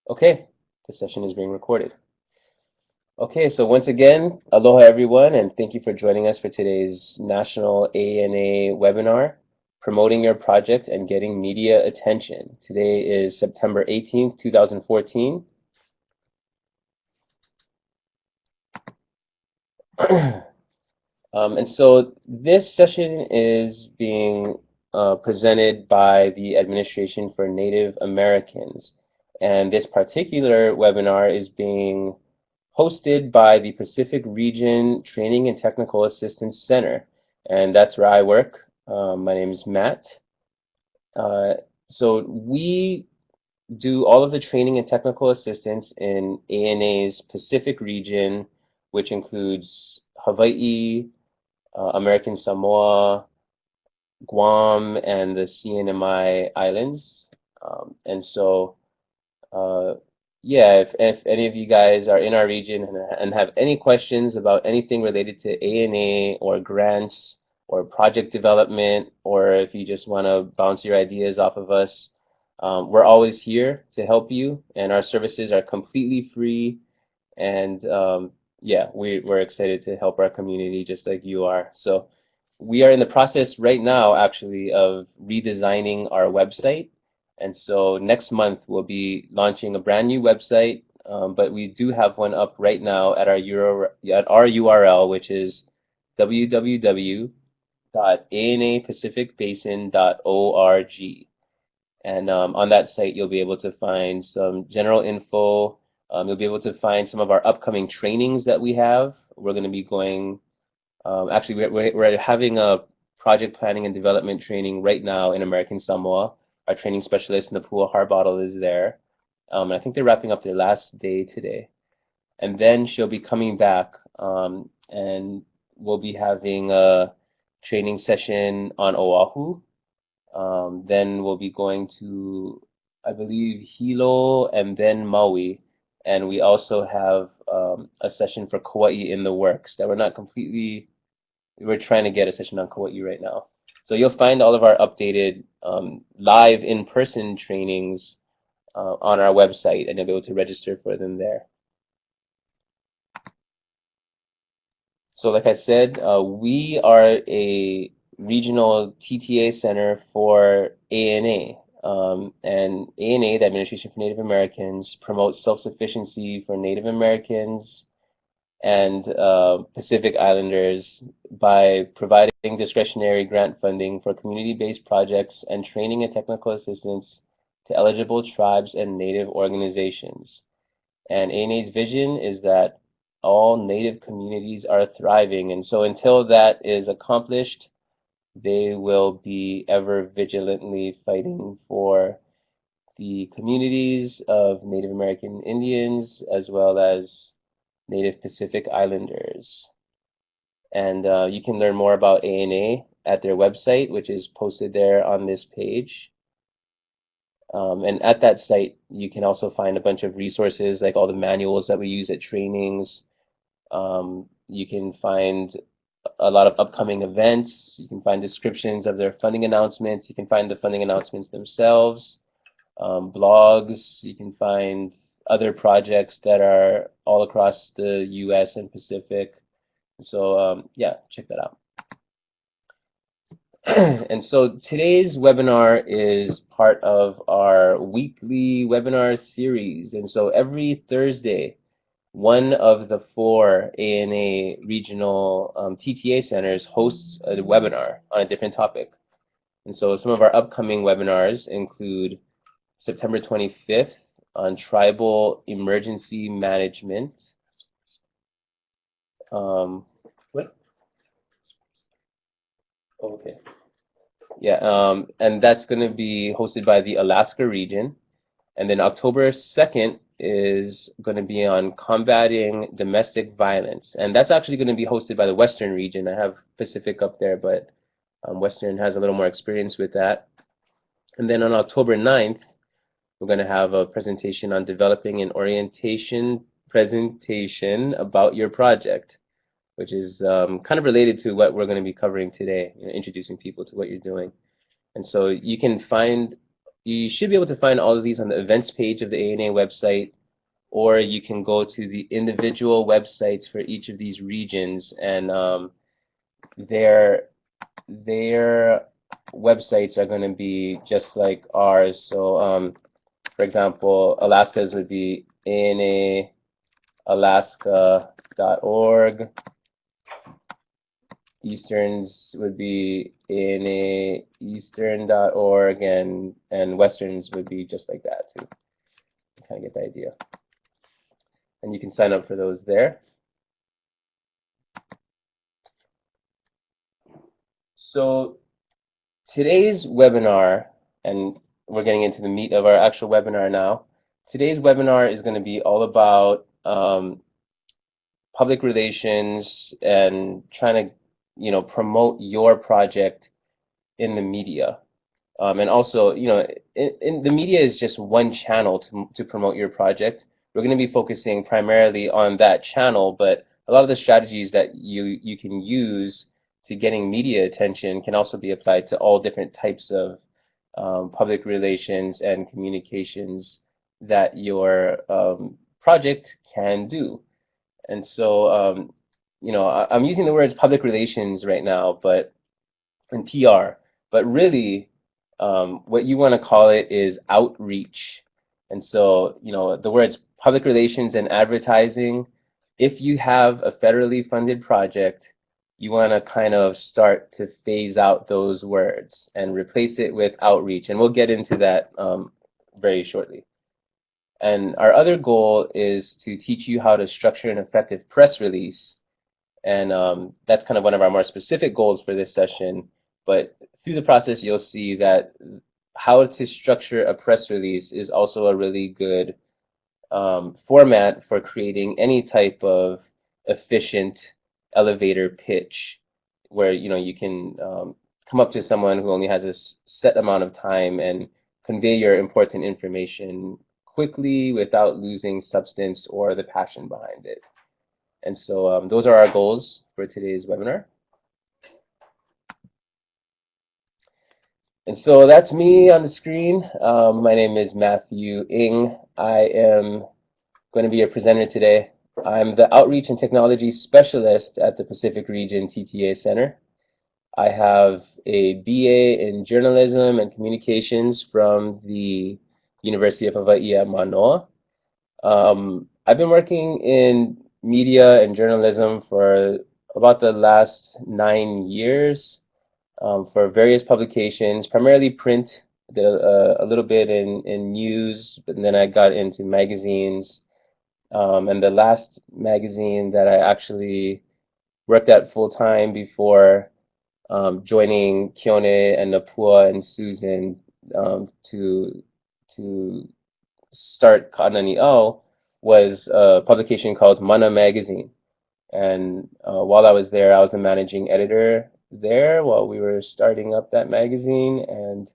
Okay, the session is being recorded. Okay, so once again, aloha everyone, and thank you for joining us for today's National ANA webinar, Promoting Your Project and Getting Media Attention. Today is September 18th, 2014. And so this session is being presented by the Administration for Native Americans. And this particular webinar is being hosted by the Pacific Region Training and Technical Assistance Center. And that's where I work. My name is Matt. Uh, so we do all of the training and technical assistance in ANA's Pacific region, which includes Hawaii, American Samoa, Guam, and the CNMI Islands. And so, uh, yeah, if any of you guys are in our region and have any questions about anything related to ANA or grants or project development, or if you just want to bounce your ideas off of us, we're always here to help you, and our services are completely free. And yeah, we're excited to help our community just like you are. So we are in the process right now, actually, of redesigning our website. And so next month we'll be launching a brand new website, but we do have one up right now at our URL, which is www.anapacificbasin.org. And on that site, you'll be able to find some general info. You'll be able to find some of our upcoming trainings that we have. We're going to be going, actually, we're having a project planning and development training right now in American Samoa. Our training specialist, Napua Harbottle, is there. I think they're wrapping up their last day today. And then she'll be coming back, and we'll be having a training session on Oahu. Then we'll be going to, I believe, Hilo and then Maui. And we also have a session for Kauai in the works that we're trying to get a session on Kauai right now. So you'll find all of our updated live in-person trainings on our website, and you'll be able to register for them there. So like I said, we are a regional TTA center for ANA. And ANA, the Administration for Native Americans, promotes self-sufficiency for Native Americans and Pacific Islanders by providing discretionary grant funding for community-based projects and training and technical assistance to eligible tribes and Native organizations. And ANA's vision is that all Native communities are thriving. And so until that is accomplished, they will be ever vigilantly fighting for the communities of Native American Indians as well as Native Pacific Islanders. And you can learn more about ANA at their website, which is posted there on this page. And at that site, you can also find a bunch of resources like all the manuals that we use at trainings. You can find a lot of upcoming events. You can find descriptions of their funding announcements. You can find the funding announcements themselves, blogs. You can find other projects that are all across the US and Pacific. So yeah, check that out. And so today's webinar is part of our weekly webinar series. And so every Thursday, one of the four ANA regional TTA centers hosts a webinar on a different topic. And so some of our upcoming webinars include September 25th on tribal emergency management. What? Oh, okay. Yeah, and that's going to be hosted by the Alaska region. And then October 2nd is going to be on combating domestic violence. And that's actually going to be hosted by the Western region. I have Pacific up there, but Western has a little more experience with that. And then on October 9th, we're going to have a presentation on developing an orientation presentation about your project, which is kind of related to what we're going to be covering today, introducing people to what you're doing. And so you can find you should be able to find all of these on the events page of the ANA website, or you can go to the individual websites for each of these regions, and their their websites are going to be just like ours. So, for example, Alaska's would be anaalaska.org. Easterns would be anaeastern.org, and Westerns would be just like that too. You kind of get the idea. And you can sign up for those there. So today's webinar, and we're getting into the meat of our actual webinar now. Today's webinar is going to be all about public relations and trying to, promote your project in the media. And also, in the media is just one channel to promote your project. We're going to be focusing primarily on that channel, but a lot of the strategies that you can use to getting media attention can also be applied to all different types of public relations and communications that your project can do. And so, I'm using the words public relations right now, but and PR, but really, what you want to call it is outreach. And so, the words public relations and advertising, if you have a federally funded project, you want to kind of start to phase out those words and replace it with outreach. And we'll get into that very shortly. And our other goal is to teach you how to structure an effective press release, and that's kind of one of our more specific goals for this session. But through the process, you'll see that how to structure a press release is also a really good format for creating any type of efficient elevator pitch, where you can come up to someone who only has a set amount of time and convey your important information quickly without losing substance or the passion behind it. And so those are our goals for today's webinar. And so that's me on the screen. My name is Matthew Ng. I am going to be a presenter today. I'm the Outreach and Technology Specialist at the Pacific Region TTA Center. I have a BA in Journalism and Communications from the University of Hawaii at Manoa. I've been working in media and journalism for about the last 9 years, for various publications, primarily print. Did a little bit in news, but then I got into magazines. And the last magazine that I actually worked at full time before joining Kione and Napua and Susan to start Kanani'au was a publication called Mana Magazine. And while I was there, I was the managing editor there while we were starting up that magazine. And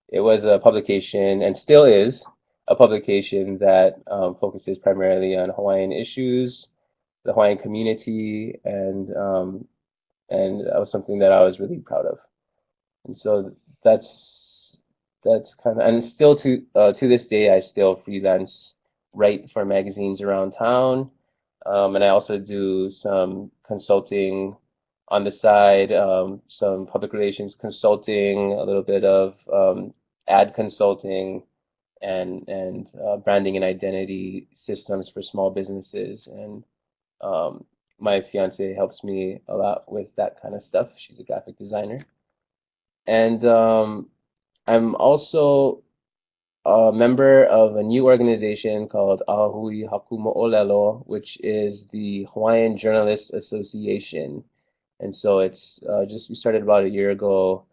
it was a publication, and still is, a publication that focuses primarily on Hawaiian issues, the Hawaiian community, and that was something that I was really proud of. And so that's kind of, and still to this day, I still freelance, write for magazines around town, and I also do some consulting on the side, some public relations consulting, a little bit of ad consulting, and branding and identity systems for small businesses. And my fiance helps me a lot with that kind of stuff. She's a graphic designer. And I'm also a member of a new organization called Ahui Hakumo'olelo, which is the Hawaiian Journalists Association. And so it's we started about a year ago,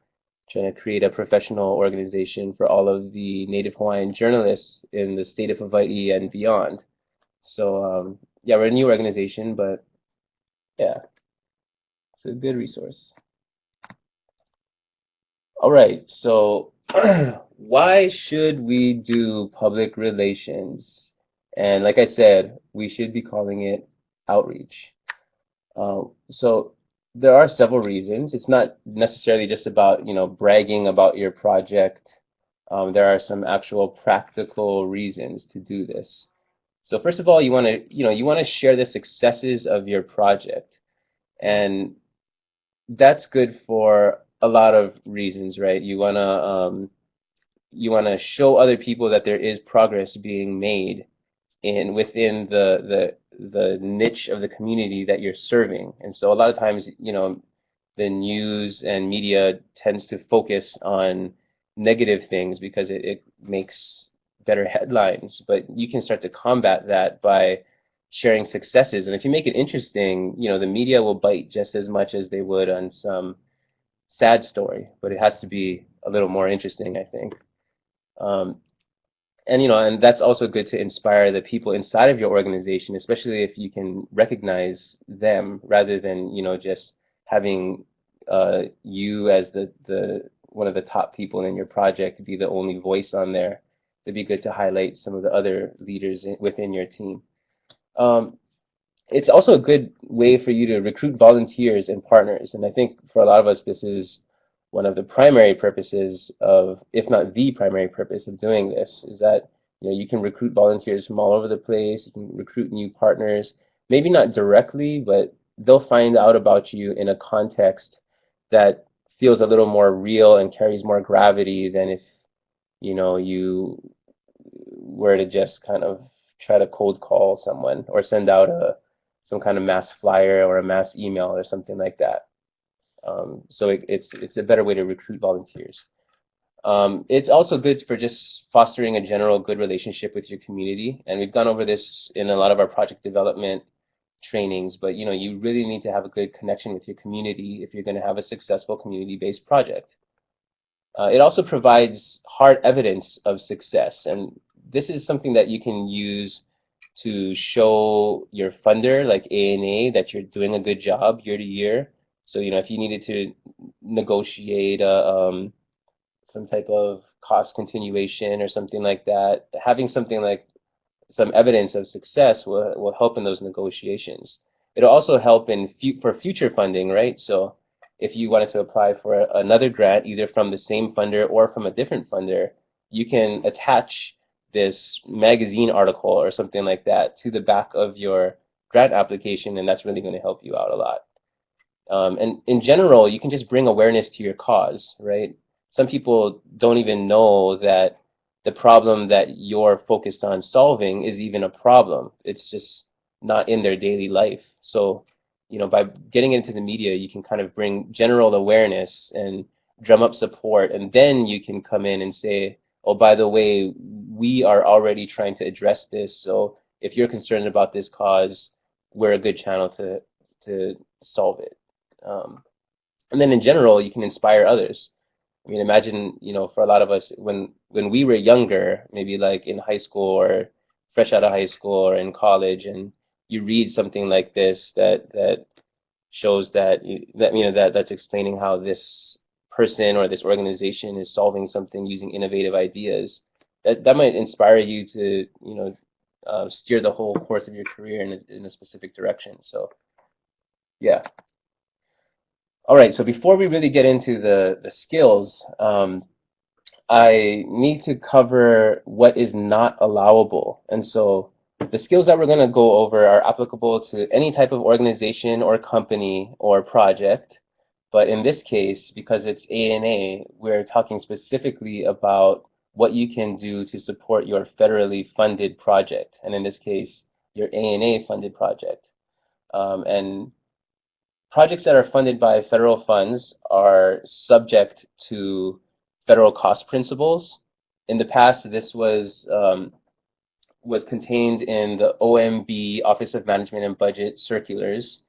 trying to create a professional organization for all of the Native Hawaiian journalists in the state of Hawaii and beyond. So yeah, we're a new organization, but yeah, it's a good resource. All right, so why should we do public relations? And like I said, we should be calling it outreach. So there are several reasons. It's not necessarily just about, bragging about your project. There are some actual practical reasons to do this. So first of all, you want to share the successes of your project, and that's good for a lot of reasons, right? You want to show other people that there is progress being made in within the niche of the community that you're serving. And so a lot of times, the news and media tends to focus on negative things because it makes better headlines. But you can start to combat that by sharing successes. And if you make it interesting, the media will bite just as much as they would on some sad story, but it has to be a little more interesting, I think. Um, and that's also good to inspire the people inside of your organization, especially if you can recognize them rather than, just having you as the one of the top people in your project be the only voice on there. It'd be good to highlight some of the other leaders within your team. Um, it's also a good way for you to recruit volunteers and partners. And I think for a lot of us, this is one of the primary purposes of, if not the primary purpose of doing this, is that you can recruit volunteers from all over the place. You can recruit new partners, maybe not directly, but they'll find out about you in a context that feels a little more real and carries more gravity than if you were to just kind of try to cold call someone or send out a some kind of mass flyer or a mass email or something like that. So it's a better way to recruit volunteers. It's also good for just fostering a general good relationship with your community. And we've gone over this in a lot of our project development trainings, but you really need to have a good connection with your community if you're going to have a successful community-based project. It also provides hard evidence of success, and this is something that you can use to show your funder, like ANA, that you're doing a good job year to year. So, if you needed to negotiate some type of cost continuation or something like that, having something like some evidence of success will help in those negotiations. It'll also help for future funding, right? So if you wanted to apply for another grant, either from the same funder or from a different funder, you can attach this magazine article or something like that to the back of your grant application, and that's really going to help you out a lot. And in general, you can just bring awareness to your cause, right? Some people don't even know that the problem that you're focused on solving is even a problem. It's just not in their daily life. So, by getting into the media, you can kind of bring general awareness and drum up support, and then you can come in and say, oh, by the way, we are already trying to address this. So if you're concerned about this cause, we're a good channel to solve it. Um, and then in general, you can inspire others. I mean, imagine, for a lot of us, when we were younger, maybe like in high school or fresh out of high school or in college, and you read something like this that shows that's explaining how this person or this organization is solving something using innovative ideas. That might inspire you to, steer the whole course of your career in a specific direction. So, yeah. All right, so before we really get into the skills, I need to cover what is not allowable. And so the skills that we're going to go over are applicable to any type of organization or company or project. But in this case, because it's ANA, we're talking specifically about what you can do to support your federally funded project. And in this case, your ANA funded project. And projects that are funded by federal funds are subject to federal cost principles. In the past, this was contained in the OMB Office of Management and Budget circulars,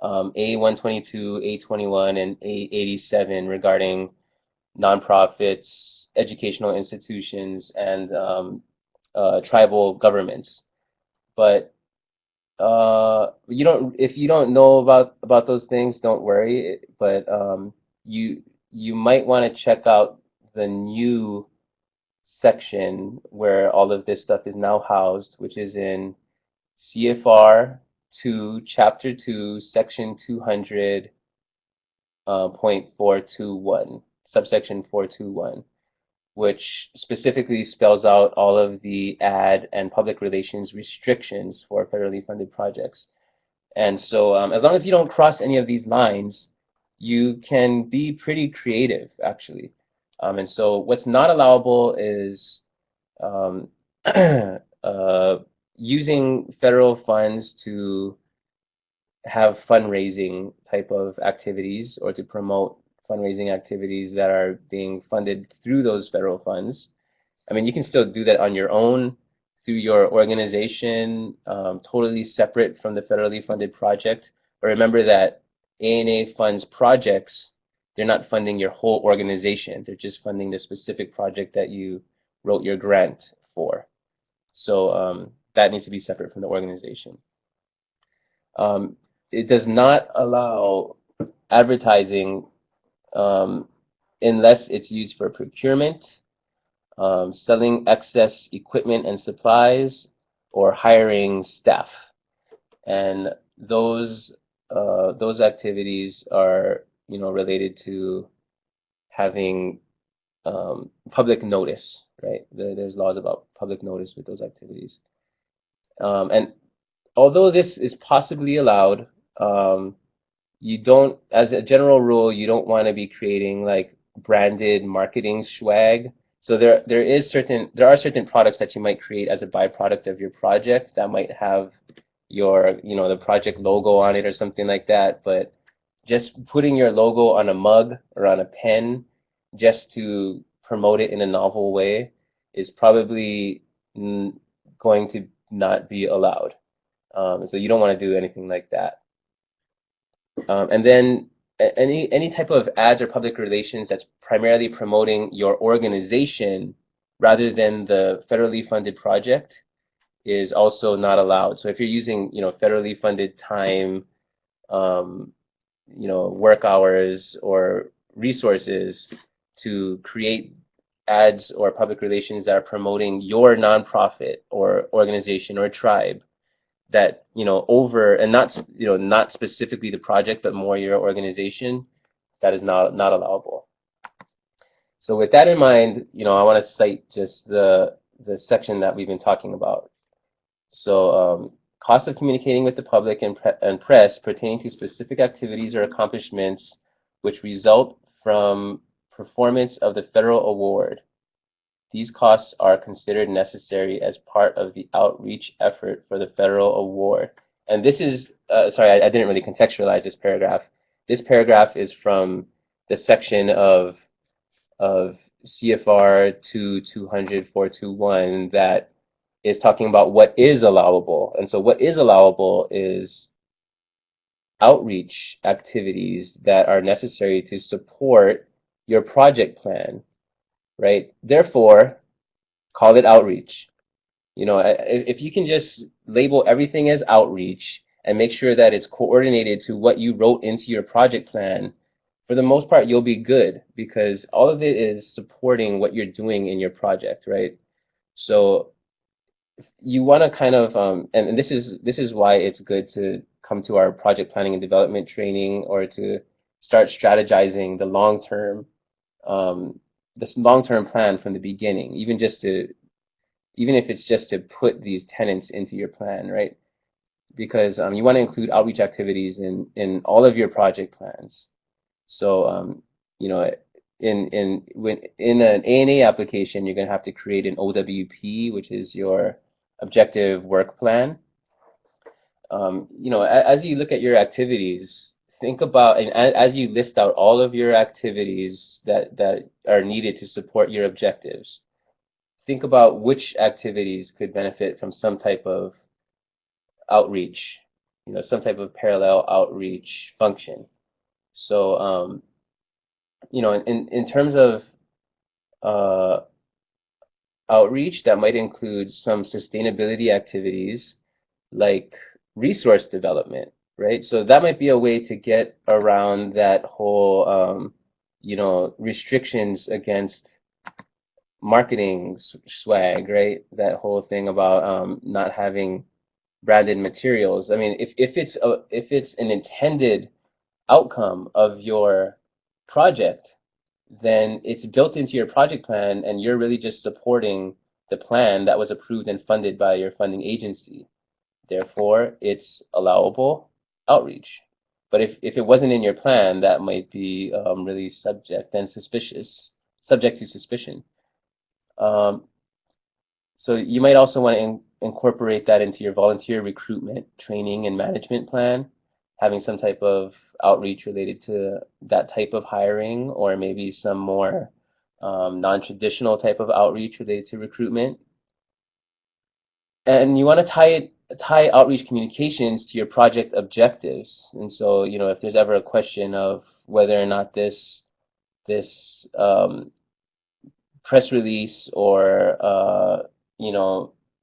A122, A21, and A87 regarding nonprofits, educational institutions, and tribal governments. But you don't if you don't know about those things, don't worry. But you might want to check out the new section where all of this stuff is now housed, which is in CFR 2, Chapter 2, Section 200, point 421, subsection 421. which specifically spells out all of the ad and public relations restrictions for federally funded projects. And so, as long as you don't cross any of these lines, you can be pretty creative, actually. And so, what's not allowable is um, using federal funds to have fundraising type of activities or to promote fundraising activities that are being funded through those federal funds. I mean, you can still do that on your own through your organization, totally separate from the federally funded project. But remember that ANA funds projects, they're not funding your whole organization. They're just funding the specific project that you wrote your grant for. So that needs to be separate from the organization. Um, it does not allow advertising um, unless it's used for procurement, selling excess equipment and supplies, or hiring staff. And those activities are, related to having public notice, right? There's laws about public notice with those activities. And although this is possibly allowed, um, you don't, as a general rule, you don't want to be creating like branded marketing swag. So there are certain products that you might create as a byproduct of your project that might have your, the project logo on it or something like that. But just putting your logo on a mug or on a pen just to promote it in a novel way is probably going to not be allowed. So you don't want to do anything like that. And then any type of ads or public relations that's primarily promoting your organization rather than the federally funded project is also not allowed. So if you're using, federally funded time, um, work hours or resources to create ads or public relations that are promoting your nonprofit or organization or tribe, that over and not specifically the project but more your organization, that is not allowable. So with that in mind, I want to cite just the section that we've been talking about. So cost of communicating with the public and press pertaining to specific activities or accomplishments which result from performance of the federal award. These costs are considered necessary as part of the outreach effort for the federal award. And this is, sorry, I didn't really contextualize this paragraph. This paragraph is from the section of CFR 200.421 that is talking about what is allowable. And so what is allowable is outreach activities that are necessary to support your project plan, right? Therefore, call it outreach. If you can just label everything as outreach and make sure that it's coordinated to what you wrote into your project plan, for the most part, you'll be good because all of it is supporting what you're doing in your project, right? So you want to kind of, and this is why it's good to come to our project planning and development training or to start strategizing um, this long-term plan from the beginning, even if it's just to put these tenets into your plan, right? Because you want to include outreach activities in all of your project plans. So you know, in an ANA application, you're going to have to create an OWP, which is your objective work plan. As you look at your activities, think about, and as you list out all of your activities that are needed to support your objectives, think about which activities could benefit from some type of outreach, some type of parallel outreach function. So, in terms of uh, outreach, that might include some sustainability activities like resource development, right? So that might be a way to get around that whole, restrictions against marketing swag, right? That whole thing about not having branded materials. I mean, if it's an intended outcome of your project, then it's built into your project plan, and you're really just supporting the plan that was approved and funded by your funding agency. Therefore, it's allowable outreach. But if it wasn't in your plan, that might be really subject to suspicion. Um, so you might also want to incorporate that into your volunteer recruitment, training, and management plan, having some type of outreach related to that type of hiring, or maybe some more non-traditional type of outreach related to recruitment. And you want to tie outreach communications to your project objectives. And so, if there's ever a question of whether or not this press release or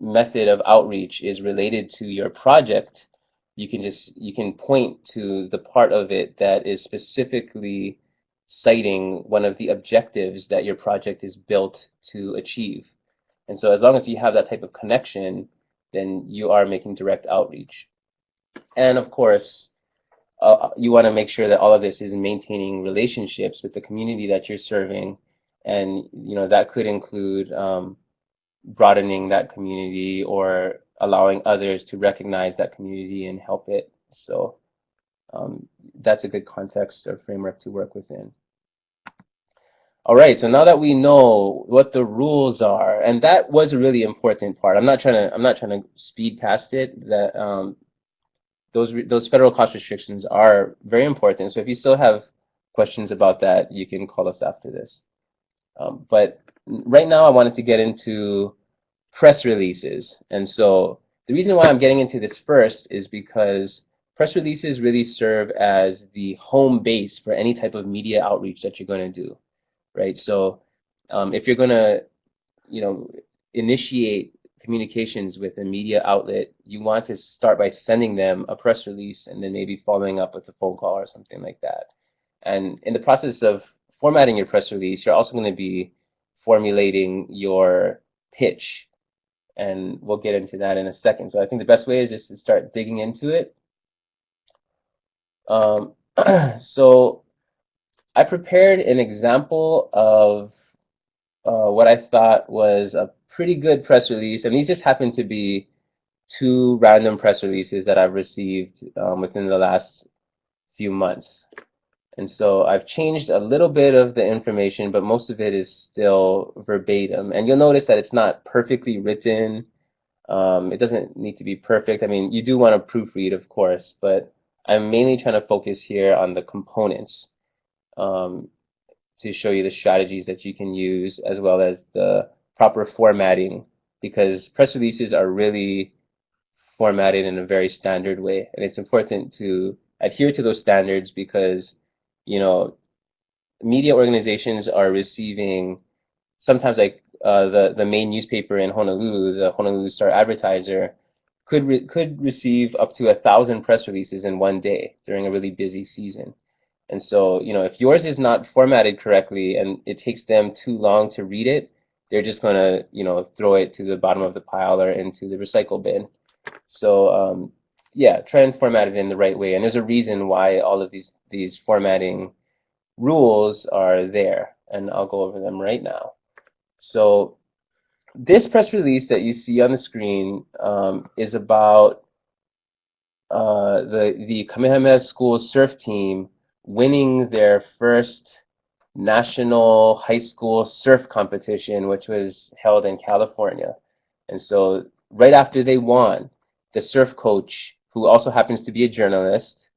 method of outreach is related to your project, you can point to the part of it that is specifically citing one of the objectives that your project is built to achieve. And so as long as you have that type of connection, then you are making direct outreach. And of course, you want to make sure that all of this is maintaining relationships with the community that you're serving, and that could include broadening that community or allowing others to recognize that community and help it. So that's a good context or framework to work within. All right, so now that we know what the rules are, and that was a really important part. I'm not trying to speed past it. That those federal cost restrictions are very important. So if you still have questions about that, you can call us after this. But right now, I wanted to get into press releases. And so the reason why I'm getting into this first is because press releases really serve as the home base for any type of media outreach that you're going to do, right? So if you're going to, you know, initiate communications with a media outlet, you want to start by sending them a press release and then maybe following up with a phone call or something like that. And in the process of formatting your press release, you're also going to be formulating your pitch, and we'll get into that in a second. So I think the best way is just to start digging into it. Um, so I prepared an example of what I thought was a pretty good press release, and these just happen to be two random press releases that I've received within the last few months. And so I've changed a little bit of the information, but most of it is still verbatim. And you'll notice that it's not perfectly written. It doesn't need to be perfect. I mean, you do want to proofread, of course, but I'm mainly trying to focus here on the components um, to show you the strategies that you can use as well as the proper formatting, because press releases are really formatted in a very standard way. And it's important to adhere to those standards because, you know, media organizations are receiving sometimes like the main newspaper in Honolulu, the Honolulu Star Advertiser, could receive up to 1,000 press releases in one day during a really busy season. And so, if yours is not formatted correctly and it takes them too long to read it, they're just going to, throw it to the bottom of the pile or into the recycle bin. So, yeah, try and format it in the right way. And there's a reason why all of these formatting rules are there, and I'll go over them right now. So this press release that you see on the screen is about the Kamehameha School surf team winning their first national high school surf competition, which was held in California. And so right after they won, the surf coach, who also happens to be a journalist,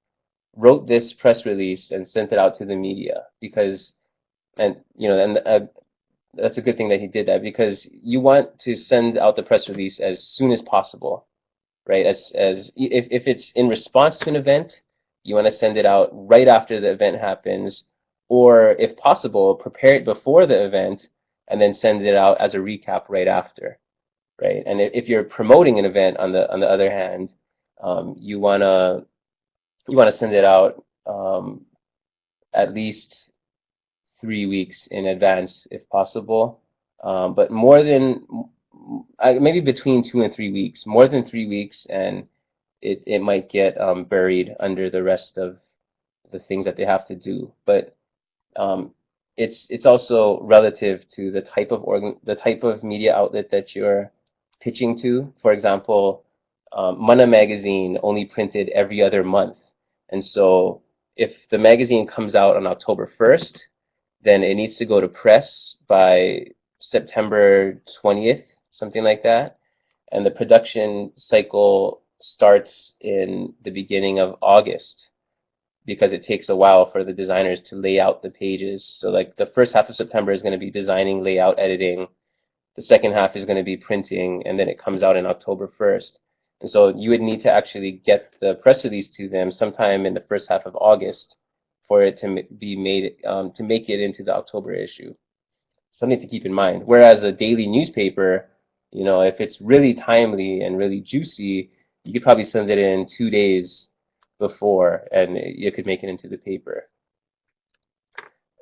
wrote this press release and sent it out to the media because, and that's a good thing that he did that, because you want to send out the press release as soon as possible, right? As if it's in response to an event, you want to send it out right after the event happens, or if possible, prepare it before the event and then send it out as a recap right after, right? And if you're promoting an event on the other hand, you wanna send it out at least 3 weeks in advance if possible. But more than maybe between 2 and 3 weeks, more than 3 weeks, and it might get buried under the rest of the things that they have to do. But it's also relative to the type of media outlet that you're pitching to. For example, Mana magazine only printed every other month, and so if the magazine comes out on October 1st, then it needs to go to press by September 20th, something like that. And the production cycle starts in the beginning of August because it takes a while for the designers to lay out the pages. So like the first half of September is going to be designing, layout, editing. The second half is going to be printing, and then it comes out in October 1st. And so you would need to actually get the press release to them sometime in the first half of August for it to be made to make it into the October issue. Something to keep in mind. Whereas a daily newspaper, if it's really timely and really juicy, you could probably send it in 2 days before, and you could make it into the paper.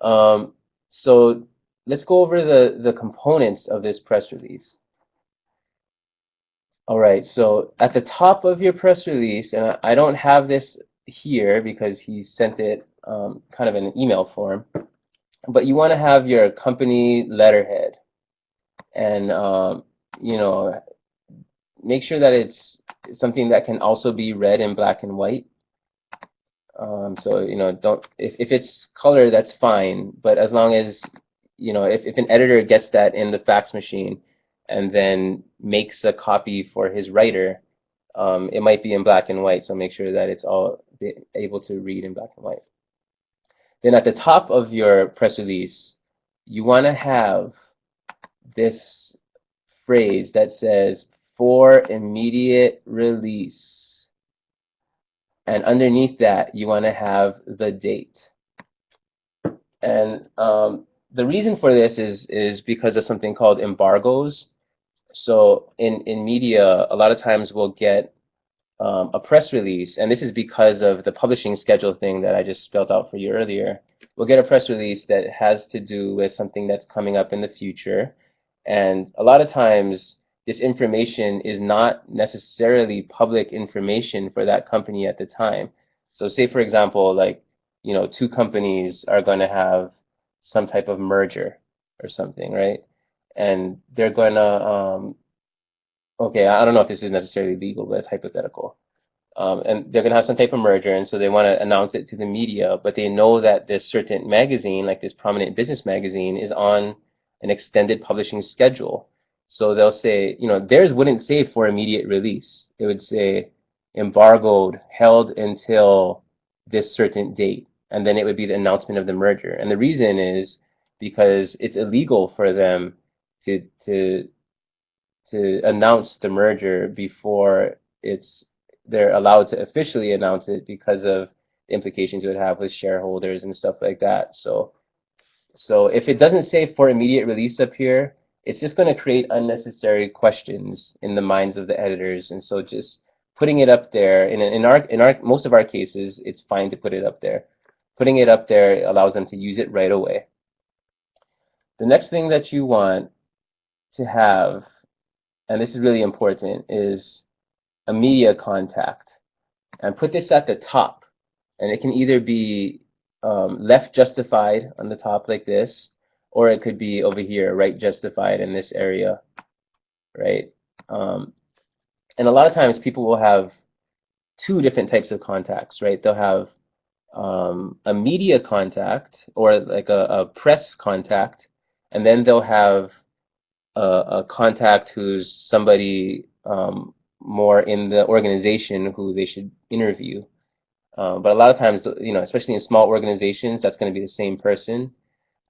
Um, so let's go over the components of this press release. All right, so at the top of your press release, and I don't have this here because he sent it kind of in an email form, but you want to have your company letterhead, and you know, make sure that it's something that can also be read in black and white. So don't if it's color, that's fine, but as long as if an editor gets that in the fax machine and then makes a copy for his writer, it might be in black and white, so make sure that it's all able to read in black and white. Then at the top of your press release, you want to have this phrase that says for immediate release. And underneath that, you want to have the date. And the reason for this is because of something called embargoes. So in media, a lot of times we'll get a press release, and this is because of the publishing schedule thing that I just spelled out for you earlier. We'll get a press release that has to do with something that's coming up in the future, and a lot of times this information is not necessarily public information for that company at the time. So say for example, like, two companies are going to have some type of merger or something, right? And they're going to, okay, I don't know if this is necessarily legal, but it's hypothetical. And they're going to have some type of merger, and so they want to announce it to the media, but they know that this certain magazine, like this prominent business magazine, is on an extended publishing schedule. So they'll say, theirs wouldn't say for immediate release. It would say embargoed, held until this certain date, and then it would be the announcement of the merger. And the reason is because it's illegal for them to announce the merger before they're allowed to officially announce it because of the implications it would have with shareholders and stuff like that. So if it doesn't say for immediate release up here, it's just going to create unnecessary questions in the minds of the editors. And so just putting it up there, in our most of our cases, it's fine to put it up there. Putting it up there allows them to use it right away. The next thing that you want to have, and this is really important, is a media contact. And put this at the top. And it can either be left justified on the top like this, or it could be over here, right justified in this area, right? And a lot of times people will have two different types of contacts, right? They'll have a media contact or like a press contact, and then they'll have a contact who's somebody more in the organization who they should interview. But a lot of times, especially in small organizations, that's going to be the same person.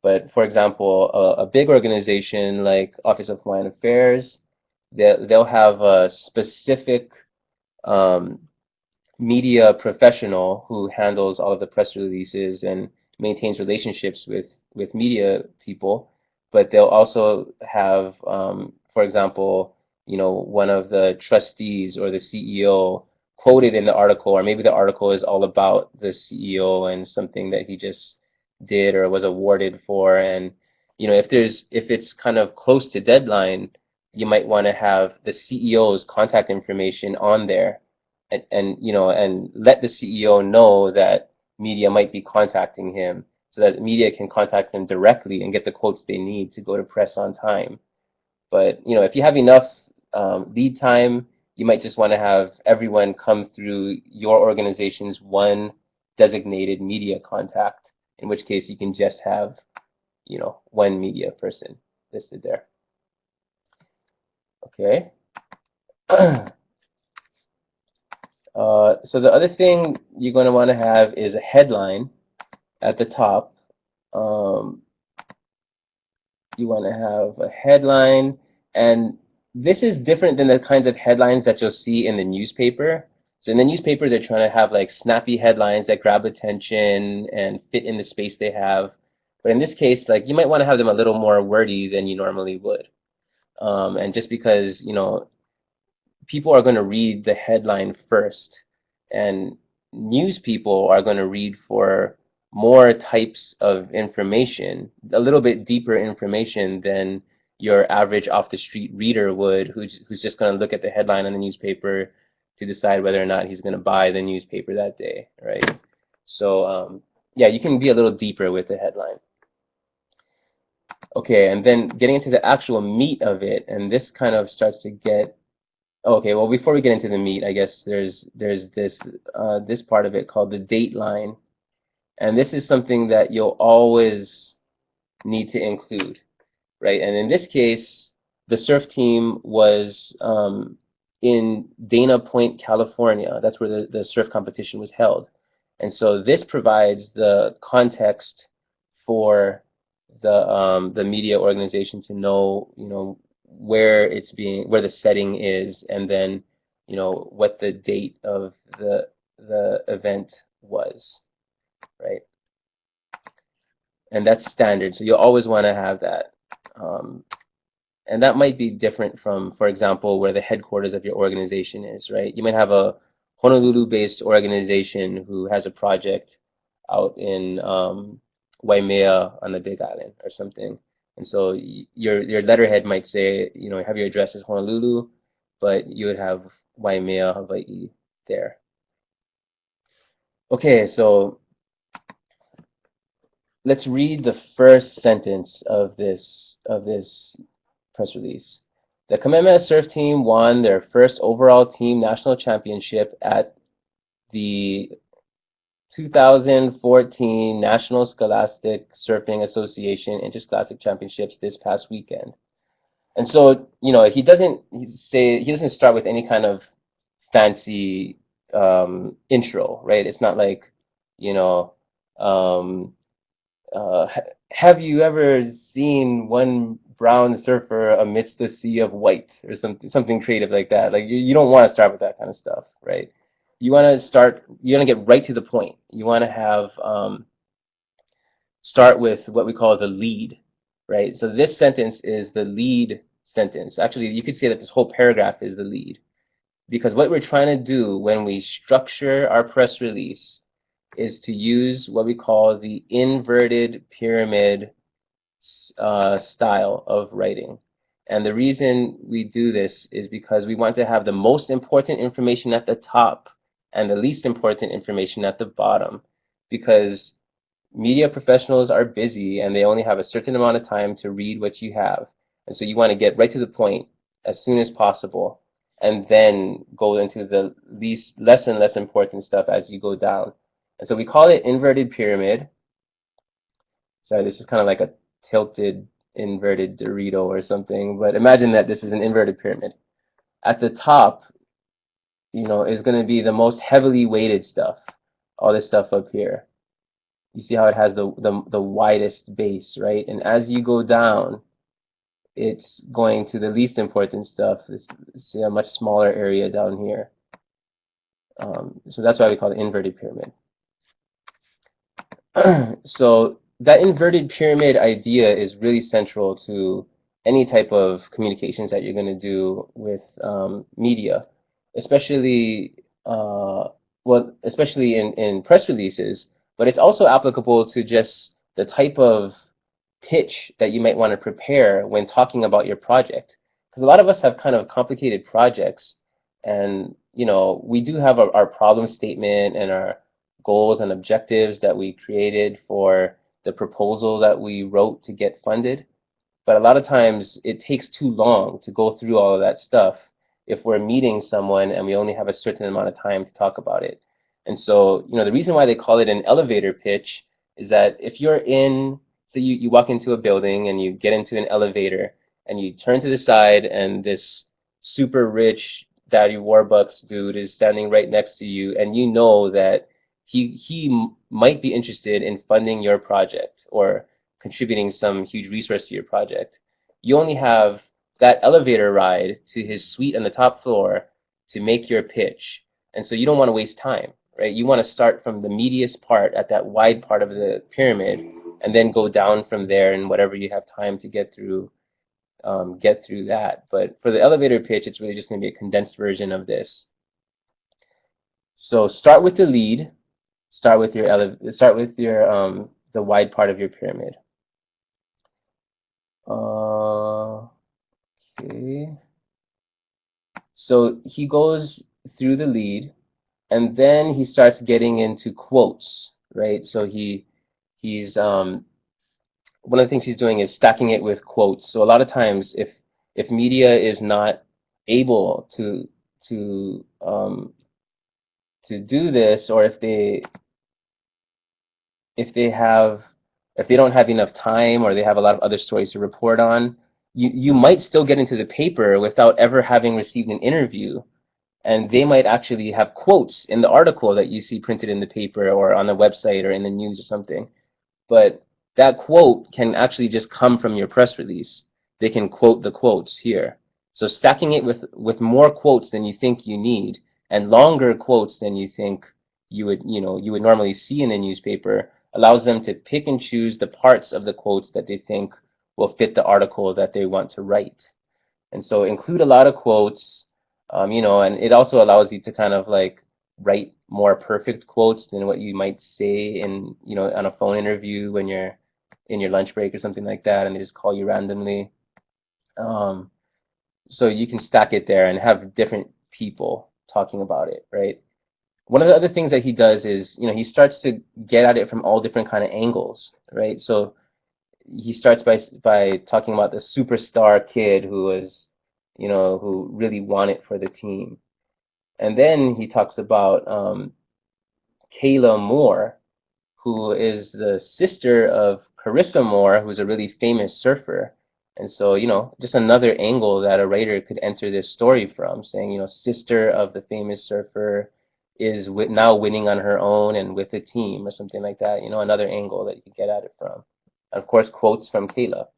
But for example, a big organization like Office of Hawaiian Affairs, they'll have a specific um, media professional who handles all of the press releases and maintains relationships with media people, but they'll also have, for example, one of the trustees or the CEO quoted in the article, or maybe the article is all about the CEO and something that he just did or was awarded for. And if it's kind of close to deadline, you might want to have the CEO's contact information on there, and let the CEO know that media might be contacting him, so that the media can contact them directly and get the quotes they need to go to press on time. But if you have enough lead time, you might just want to have everyone come through your organization's one designated media contact, in which case you can just have, one media person listed there. Okay. So the other thing you're going to want to have is a headline at the top. Um, you want to have a headline, and this is different than the kinds of headlines that you'll see in the newspaper. So in the newspaper, they're trying to have like snappy headlines that grab attention and fit in the space they have. But in this case, like you might want to have them a little more wordy than you normally would. And just because, people are going to read the headline first, and news people are going to read for more types of information, a little bit deeper information than your average off the street reader would, who's just going to look at the headline on the newspaper to decide whether or not he's going to buy the newspaper that day, right? So, yeah, you can be a little deeper with the headline. Okay, and then getting into the actual meat of it, and this kind of starts to get okay, well, before we get into the meat, I guess there's this part of it called the date line, and this is something that you'll always need to include, right? And in this case, the surf team was in Dana Point, California. That's where the surf competition was held. And so this provides the context for the media organization to know, where the setting is, and then, what the date of the event was, right? And that's standard. So you'll always want to have that. Um, and that might be different from, for example, where the headquarters of your organization is, right? You might have a Honolulu-based organization who has a project out in Waimea on the Big Island or something. And so your letterhead might say, have your address as Honolulu, but you would have Waimea, Hawaii there. Okay, so let's read the first sentence of this press release. The Kamehameha Surf Team won their first overall team national championship at the 2014 National Scholastic Surfing Association Interscholastic Championships this past weekend. And so, he doesn't start with any kind of fancy intro, right? It's not like, you know, um, have you ever seen one brown surfer amidst a sea of white, or something creative like that? Like you don't want to start with that kind of stuff, right? You want to get right to the point. You want to have start with what we call the lead, right? So this sentence is the lead sentence. Actually, you could say that this whole paragraph is the lead, because what we're trying to do when we structure our press release is to use what we call the inverted pyramid style of writing. And the reason we do this is because we want to have the most important information at the top and the least important information at the bottom, because media professionals are busy and they only have a certain amount of time to read what you have. And so you want to get right to the point as soon as possible, and then go into the less and less important stuff as you go down. And so we call it inverted pyramid. Sorry, this is kind of like a tilted inverted Dorito or something, but imagine that this is an inverted pyramid. At the top, is going to be the most heavily weighted stuff, all this stuff up here. You see how it has the widest base, right? And as you go down, it's going to the least important stuff. This is a much smaller area down here. So that's why we call it inverted pyramid. So that inverted pyramid idea is really central to any type of communications that you're going to do with media, especially especially in press releases, but it's also applicable to just the type of pitch that you might want to prepare when talking about your project. Because a lot of us have kind of complicated projects, and we do have our problem statement and our goals and objectives that we created for the proposal that we wrote to get funded. But a lot of times it takes too long to go through all of that stuff if we're meeting someone and we only have a certain amount of time to talk about it. And so, the reason why they call it an elevator pitch is that if you're in, so you walk into a building and you get into an elevator and you turn to the side and this super rich Daddy Warbucks dude is standing right next to you and you know that he might be interested in funding your project or contributing some huge resource to your project. You only have that elevator ride to his suite on the top floor to make your pitch. And so you don't want to waste time, right? You want to start from the meatiest part at that wide part of the pyramid and then go down from there and whatever you have time to get through that. But for the elevator pitch, it's really just going to be a condensed version of this. So start with the lead, start with your the wide part of your pyramid. Okay. So he goes through the lead and then he starts getting into quotes, right? So he's one of the things he's doing is stacking it with quotes. So a lot of times if media is not able to do this, or if they have if they don't have enough time or they have a lot of other stories to report on, you might still get into the paper without ever having received an interview, and they might actually have quotes in the article that you see printed in the paper or on the website or in the news or something. But that quote can actually just come from your press release. They can quote the quotes here. So stacking it with more quotes than you think you need and longer quotes than you think you would normally see in a newspaper allows them to pick and choose the parts of the quotes that they think will fit the article that they want to write. And so include a lot of quotes, and it also allows you to kind of like write more perfect quotes than what you might say on a phone interview when you're in your lunch break or something like that, and they just call you randomly. Um, so you can stack it there and have different people talking about it, right? One of the other things that he does is, he starts to get at it from all different kind of angles, right? So he starts by talking about the superstar kid who really won it for the team. And then he talks about Kayla Moore, who is the sister of Carissa Moore, who's a really famous surfer. And so, just another angle that a writer could enter this story from, saying, sister of the famous surfer is now winning on her own and with a team or something like that. Another angle that you could get at it from. And of course, quotes from Kayla.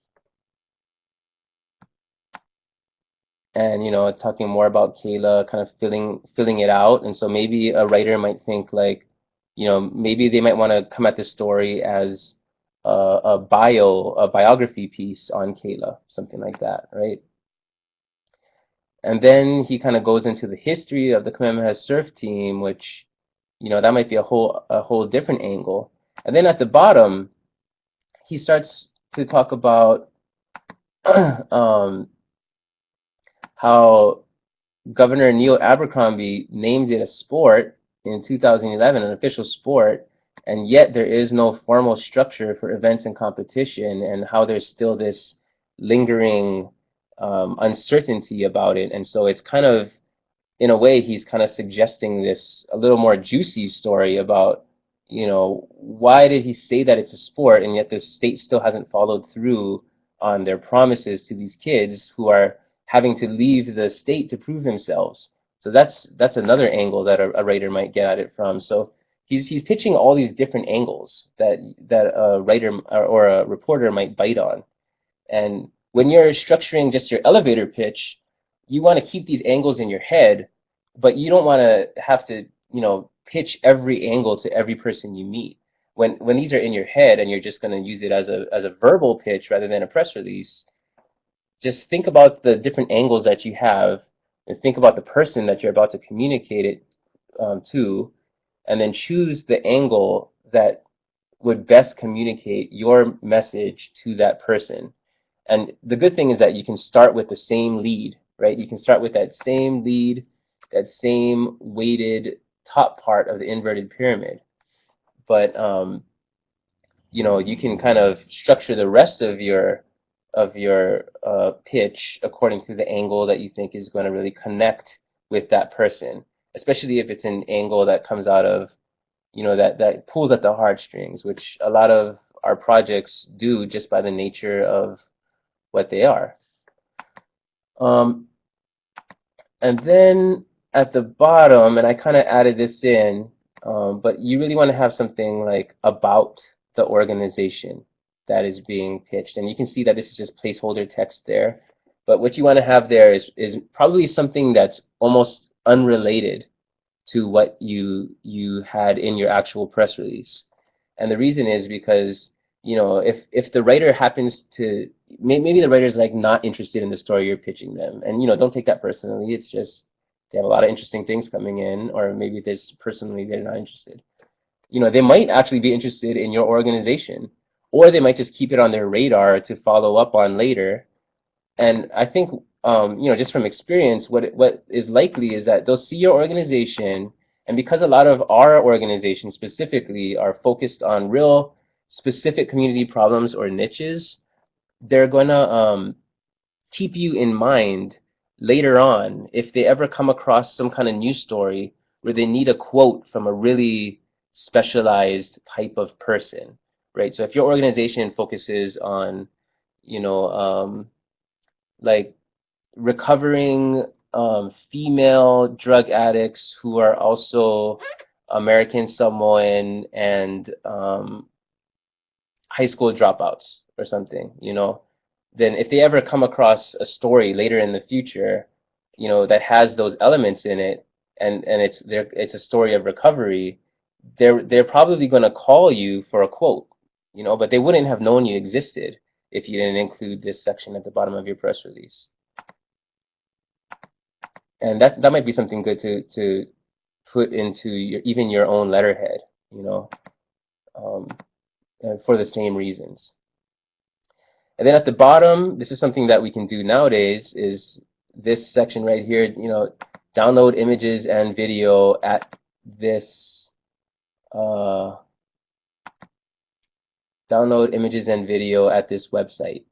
And talking more about Kayla, kind of filling it out. And so maybe a writer might think like, maybe they might want to come at this story as a biography piece on Kayla, something like that, right? And then he kind of goes into the history of the Kamehameha surf team, which that might be a whole different angle. And then at the bottom, he starts to talk about how Governor Neil Abercrombie named it a sport in 2011, an official sport, and yet there is no formal structure for events and competition, and how there's still this lingering uncertainty about it. And so it's kind of, in a way, he's kind of suggesting this a little more juicy story about, why did he say that it's a sport, and yet the state still hasn't followed through on their promises to these kids who are having to leave the state to prove themselves. So that's another angle that a writer might get at it from. So he's pitching all these different angles that a writer or a reporter might bite on. And when you're structuring just your elevator pitch, you want to keep these angles in your head, but you don't want to have to, pitch every angle to every person you meet. When these are in your head and you're just going to use it as a verbal pitch rather than a press release, just think about the different angles that you have and think about the person that you're about to communicate it to, and then choose the angle that would best communicate your message to that person. And the good thing is that you can start with the same lead, right? You can start with that same lead, that same weighted top part of the inverted pyramid. But you can kind of structure the rest of your pitch according to the angle that you think is going to really connect with that person, especially if it's an angle that comes out of, that pulls at the heartstrings, which a lot of our projects do just by the nature of what they are. Um, and then at the bottom, and I kind of added this in, but you really want to have something like about the organization that is being pitched. And you can see that this is just placeholder text there. But what you want to have there is probably something that's almost unrelated to what you had in your actual press release. And the reason is because, if the writer happens to, maybe the writer's like not interested in the story you're pitching them, and don't take that personally. It's just they have a lot of interesting things coming in, or maybe this personally they're not interested. They might actually be interested in your organization, or they might just keep it on their radar to follow up on later. And I think, just from experience, what is likely is that they'll see your organization, and because a lot of our organizations specifically are focused on real specific community problems or niches, they're gonna keep you in mind later on if they ever come across some kind of news story where they need a quote from a really specialized type of person, right? So if your organization focuses on, you know, like recovering female drug addicts who are also American Samoan and high school dropouts or something, then if they ever come across a story later in the future, that has those elements in it, and it's a story of recovery, they're probably going to call you for a quote, but they wouldn't have known you existed if you didn't include this section at the bottom of your press release. And that might be something good to put into even your own letterhead, um, and for the same reasons. And then at the bottom, this is something that we can do nowadays, is this section right here, download images and video at this, uh, download images and video at this website.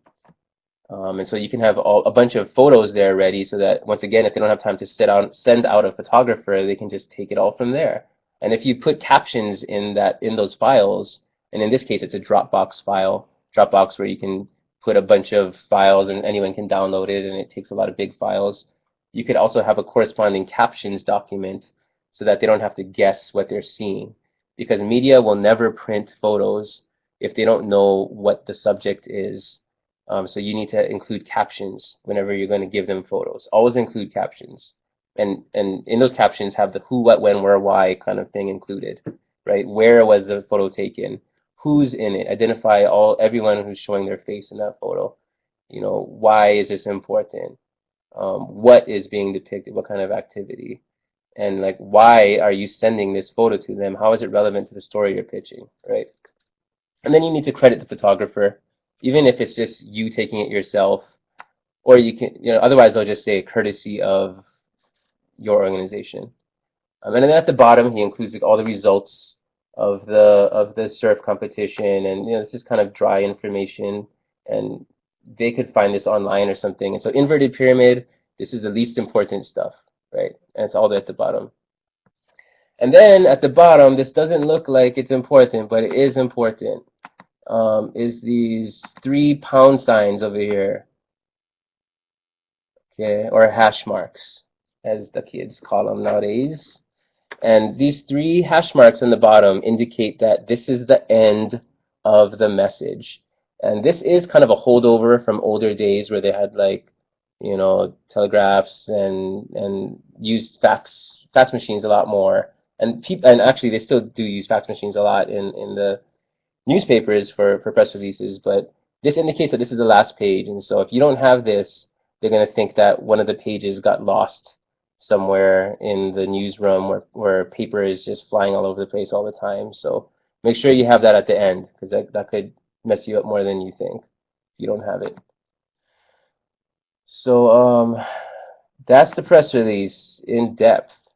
And so you can have a bunch of photos there ready so that, once again, if they don't have time to send out a photographer, they can just take it all from there. And if you put captions in those files, and in this case, it's a Dropbox file, Dropbox where you can put a bunch of files and anyone can download it, and it takes a lot of big files. You could also have a corresponding captions document so that they don't have to guess what they're seeing, because media will never print photos if they don't know what the subject is. So you need to include captions whenever you're going to give them photos. Always include captions. And in those captions have the who, what, when, where, why kind of thing included, right? Where was the photo taken? Who's in it? Identify everyone who's showing their face in that photo. Why is this important? What is being depicted? What kind of activity? And like, why are you sending this photo to them? How is it relevant to the story you're pitching, right? And then you need to credit the photographer, even if it's just you taking it yourself, or you can, otherwise they'll just say courtesy of your organization. And then at the bottom, he includes like all the results of the surf competition, and this is kind of dry information, and they could find this online or something. And so inverted pyramid, this is the least important stuff, right? And it's all there at the bottom. And then at the bottom, this doesn't look like it's important, but it is important. Is these 3 pound signs over here, okay, or hash marks, as the kids call them nowadays. And these 3 hash marks in the bottom indicate that this is the end of the message. And this is kind of a holdover from older days where they had like, telegraphs and used fax machines a lot more. And actually they still do use fax machines a lot in the newspapers for press releases, but this indicates that this is the last page. And so if you don't have this, they're going to think that one of the pages got lost somewhere in the newsroom where paper is just flying all over the place all the time. So make sure you have that at the end, because that could mess you up more than you think if you don't have it. So that's the press release in depth.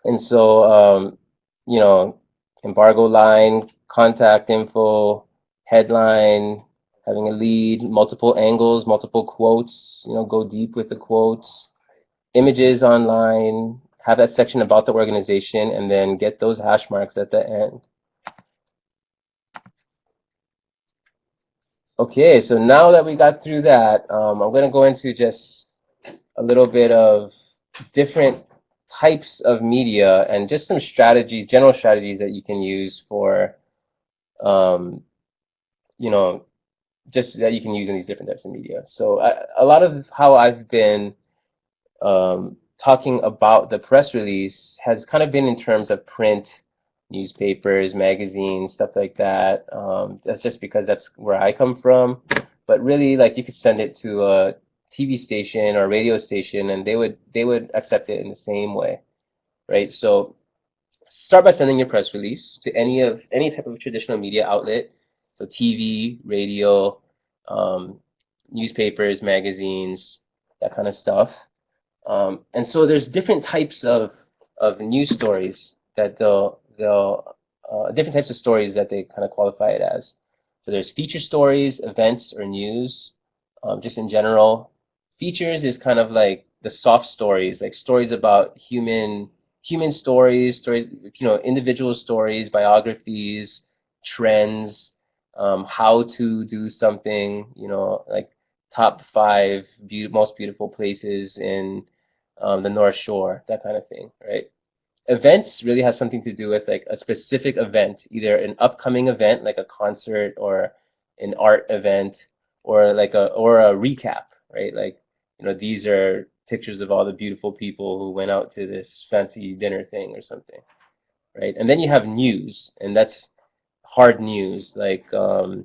And so, embargo line, contact info, headline, having a lead, multiple angles, multiple quotes, go deep with the quotes, images online, have that section about the organization, and then get those hash marks at the end. Okay, so now that we got through that, I'm going to go into just a little bit of different types of media and just some strategies, general strategies that you can use for, um, you know, just that you can use in these different types of media. So a lot of how I've been talking about the press release has kind of been in terms of print, newspapers, magazines, stuff like that. That's just because that's where I come from. But really, like you could send it to a TV station or radio station, and they would accept it in the same way, right? So start by sending your press release to any type of traditional media outlet, so TV, radio, um, newspapers, magazines, that kind of stuff. And so there's different types of news stories that they'll different types of stories that they kind of qualify it as. So there's feature stories, events, or news, just in general. Features is kind of like the soft stories, like stories about human stories, individual stories, biographies, trends, how to do something, like top five most beautiful places in the North Shore, that kind of thing, right? Events really has something to do with like a specific event, either an upcoming event like a concert or an art event, or a recap, right? Like, these are pictures of all the beautiful people who went out to this fancy dinner thing or something, right? And then you have news, and that's hard news, like the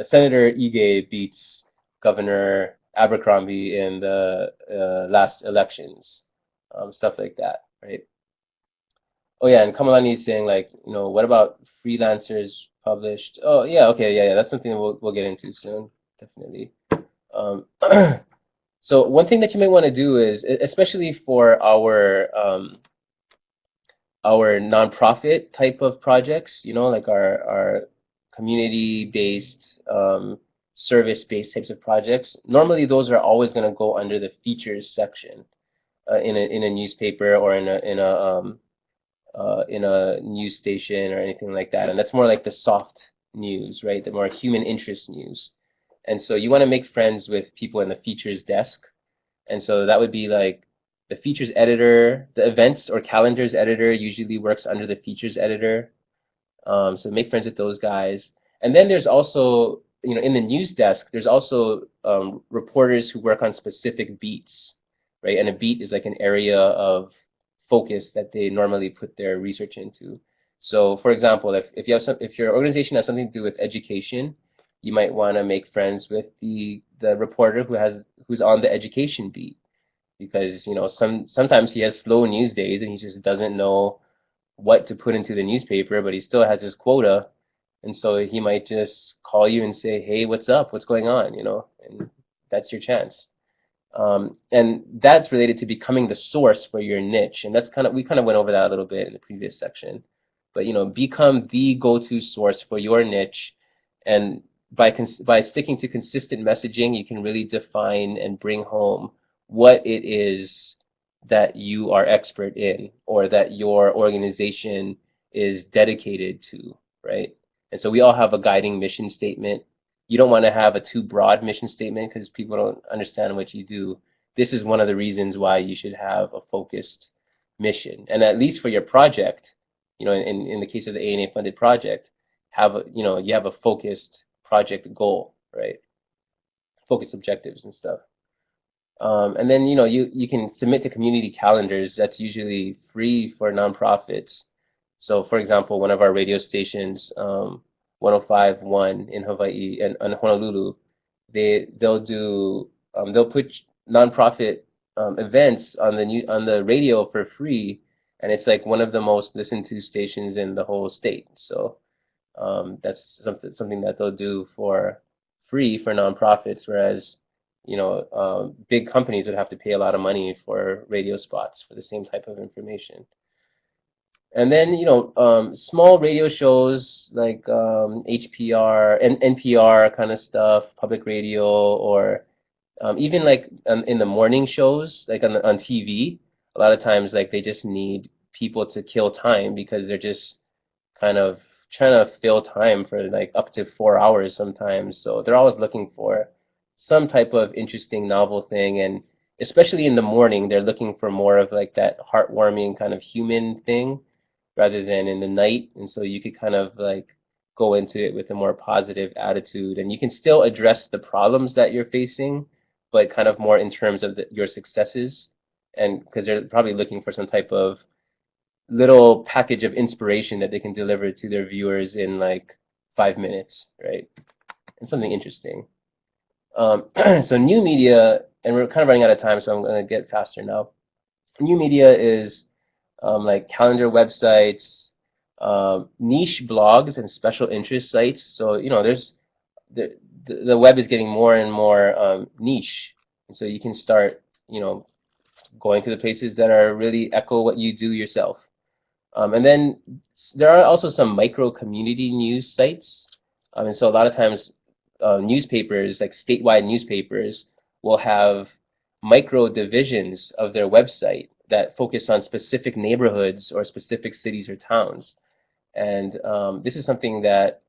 Senator Ige beats Governor Abercrombie in the last elections, stuff like that, right? Oh yeah, and Kamalani is saying like, what about freelancers published? Oh yeah, okay, yeah, that's something we'll get into soon, definitely. Um, so one thing that you might want to do is, especially for our nonprofit type of projects, like our community-based, service-based types of projects. Normally, those are always going to go under the features section in a newspaper or in a news station or anything like that. And that's more like the soft news, right? The more human interest news. And so you want to make friends with people in the features desk, and so that would be like the features editor, the events or calendars editor usually works under the features editor. So make friends with those guys. And then there's also, in the news desk, there's also reporters who work on specific beats, right? And a beat is like an area of focus that they normally put their research into. So, for example, if your organization has something to do with education, you might want to make friends with the reporter who's on the education beat, because sometimes he has slow news days and he just doesn't know what to put into the newspaper, but he still has his quota. And so he might just call you and say, "Hey, what's up? What's going on?" And that's your chance. And that's related to becoming the source for your niche. And we kind of went over that a little bit in the previous section. But, become the go-to source for your niche. And by sticking to consistent messaging, you can really define and bring home what it is that you are expert in, or that your organization is dedicated to, right? And so we all have a guiding mission statement. You don't want to have a too broad mission statement because people don't understand what you do. This is one of the reasons why you should have a focused mission. And at least for your project, in the case of the ANA funded project, you have a focused project goal, right? Focused objectives and stuff. And then, you can submit to community calendars. That's usually free for nonprofits. So, for example, one of our radio stations, 105.1 in Hawaii and Honolulu, they'll put nonprofit events on the radio for free, and it's like one of the most listened to stations in the whole state. So that's something that they'll do for free for nonprofits, whereas big companies would have to pay a lot of money for radio spots for the same type of information. And then, small radio shows like HPR and NPR kind of stuff, public radio, or even like in the morning shows, like on TV. A lot of times, like they just need people to kill time because they're just kind of trying to fill time for like up to 4 hours sometimes. So they're always looking for some type of interesting novel thing. And especially in the morning, they're looking for more of like that heartwarming kind of human thing rather than in the night. And so you could kind of like go into it with a more positive attitude and you can still address the problems that you're facing, but kind of more in terms of your successes. And because they're probably looking for some type of little package of inspiration that they can deliver to their viewers in like 5 minutes, right? And something interesting. So new media, and we're kind of running out of time, so I'm going to get faster now. New media is like calendar websites, niche blogs, and special interest sites. So there's the web is getting more and more niche, and so you can start going to the places that are really echo what you do yourself. And then there are also some micro community news sites. And so a lot of times newspapers, like statewide newspapers, will have micro divisions of their website that focus on specific neighborhoods or specific cities or towns. And this is something that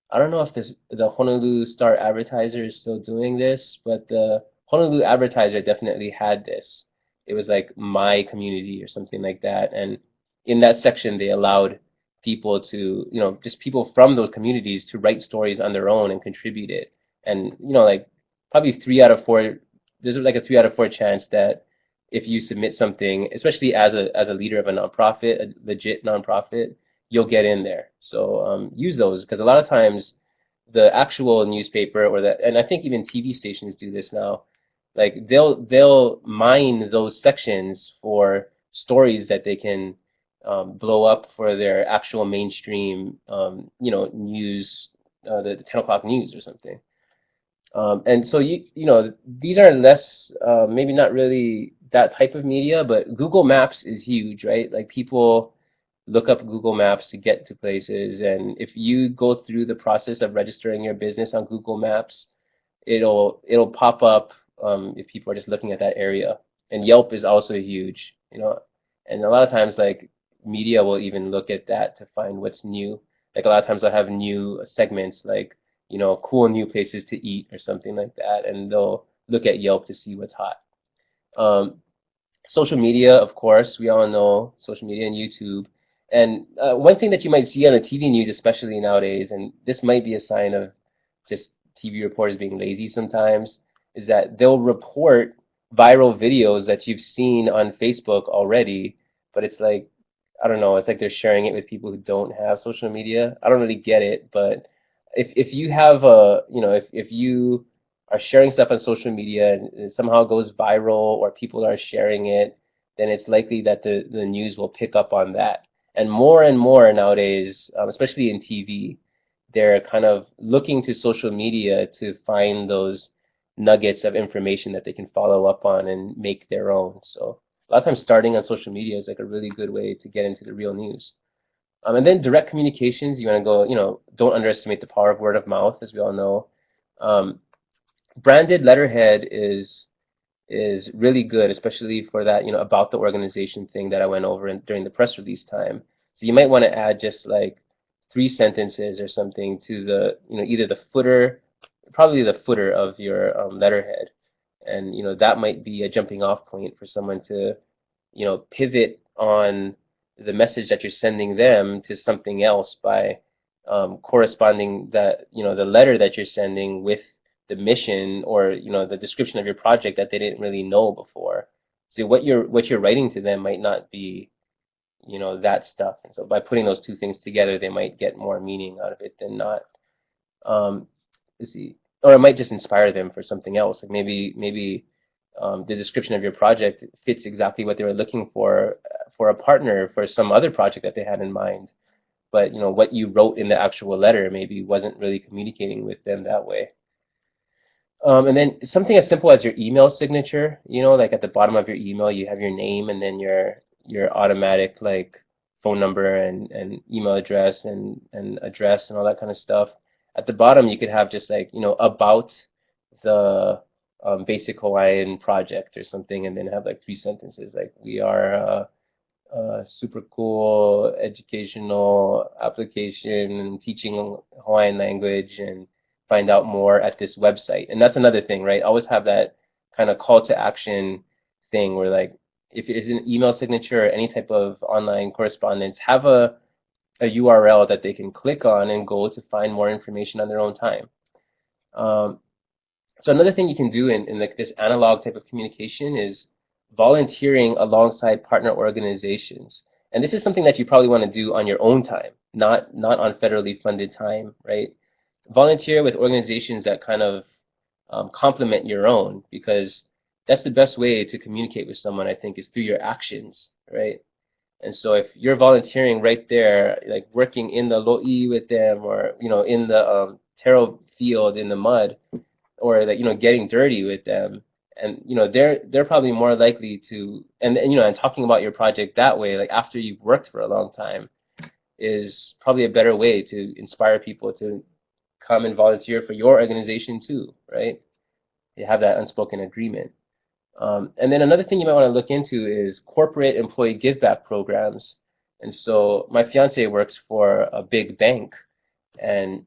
I don't know if the Honolulu Star Advertiser is still doing this, but the Honolulu Advertiser definitely had this. It was like my community or something like that. And in that section, they allowed people to, just people from those communities to write stories on their own and contribute it. And, like probably 3 out of 4, there's like a 3 out of 4 chance that if you submit something, especially as a leader of a nonprofit, a legit nonprofit, you'll get in there. So use those because a lot of times the actual newspaper or and I think even TV stations do this now. Like they'll mine those sections for stories that they can blow up for their actual mainstream, news, the 10 o'clock news or something. And so these are less maybe not really that type of media, but Google Maps is huge, right? Like people look up Google Maps to get to places, and if you go through the process of registering your business on Google Maps, it'll pop up if people are just looking at that area. And Yelp is also huge, and a lot of times like media will even look at that to find what's new. Like a lot of times I'll have new segments like cool new places to eat or something like that, and they'll look at Yelp to see what's hot. Um, Social media, of course, we all know social media and YouTube. And one thing that you might see on the TV news, especially nowadays, and this might be a sign of just TV reporters being lazy sometimes, is that they'll report viral videos that you've seen on Facebook already, but it's like, I don't know, it's like they're sharing it with people who don't have social media. I don't really get it, but if you have if you are sharing stuff on social media and it somehow goes viral or people are sharing it, then it's likely that the news will pick up on that. And more nowadays, especially in TV, they're kind of looking to social media to find those nuggets of information that they can follow up on and make their own. So a lot of times starting on social media is like a really good way to get into the real news. And then direct communications, you want to go, don't underestimate the power of word of mouth, as we all know. Um, Branded letterhead is really good, especially for that, about the organization thing that I went over during the press release time. So you might want to add just like 3 sentences or something to the, either the footer, probably the footer of your letterhead. And, that might be a jumping off point for someone to, pivot on the message that you're sending them to something else by corresponding that, the letter that you're sending with the mission or the description of your project that they didn't really know before. So what you're writing to them might not be that stuff, and so by putting those two things together, they might get more meaning out of it than not. Um, let's see, or it might just inspire them for something else. Like maybe the description of your project fits exactly what they were looking for a partner for some other project that they had in mind. But what you wrote in the actual letter maybe wasn't really communicating with them that way. And then something as simple as your email signature, like at the bottom of your email, you have your name and then your automatic like phone number and email address and address and all that kind of stuff. At the bottom, you could have just like, about the basic Hawaiian project or something, and then have like three sentences like we are super cool educational application teaching Hawaiian language and find out more at this website. And that's another thing, right? Always have that kind of call to action thing where like if it's an email signature or any type of online correspondence, have a URL that they can click on and go to find more information on their own time. Um, so another thing you can do in like this analog type of communication is volunteering alongside partner organizations. And this is something that you probably want to do on your own time, not on federally funded time, right? Volunteer with organizations that kind of complement your own, because that's the best way to communicate with someone, I think, is through your actions, right? And so if you're volunteering right there, like working in the lo'i with them, or in the taro field in the mud, or that getting dirty with them, and they're probably more likely to, and talking about your project that way, like after you've worked for a long time, is probably a better way to inspire people to come and volunteer for your organization too, right? You have that unspoken agreement. And then another thing you might want to look into is corporate employee give back programs. And so my fiance works for a big bank, and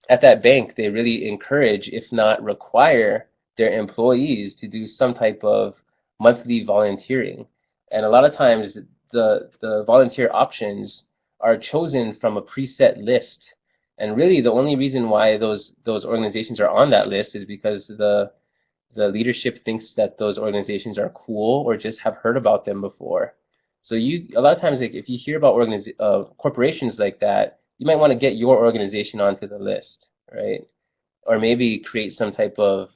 at that bank, they really encourage, if not require, their employees to do some type of monthly volunteering. And a lot of times, the volunteer options are chosen from a preset list. And really, the only reason why those organizations are on that list is because the leadership thinks that those organizations are cool or just have heard about them before. So a lot of times, like if you hear about corporations like that, you might want to get your organization onto the list, right? Or maybe create some type of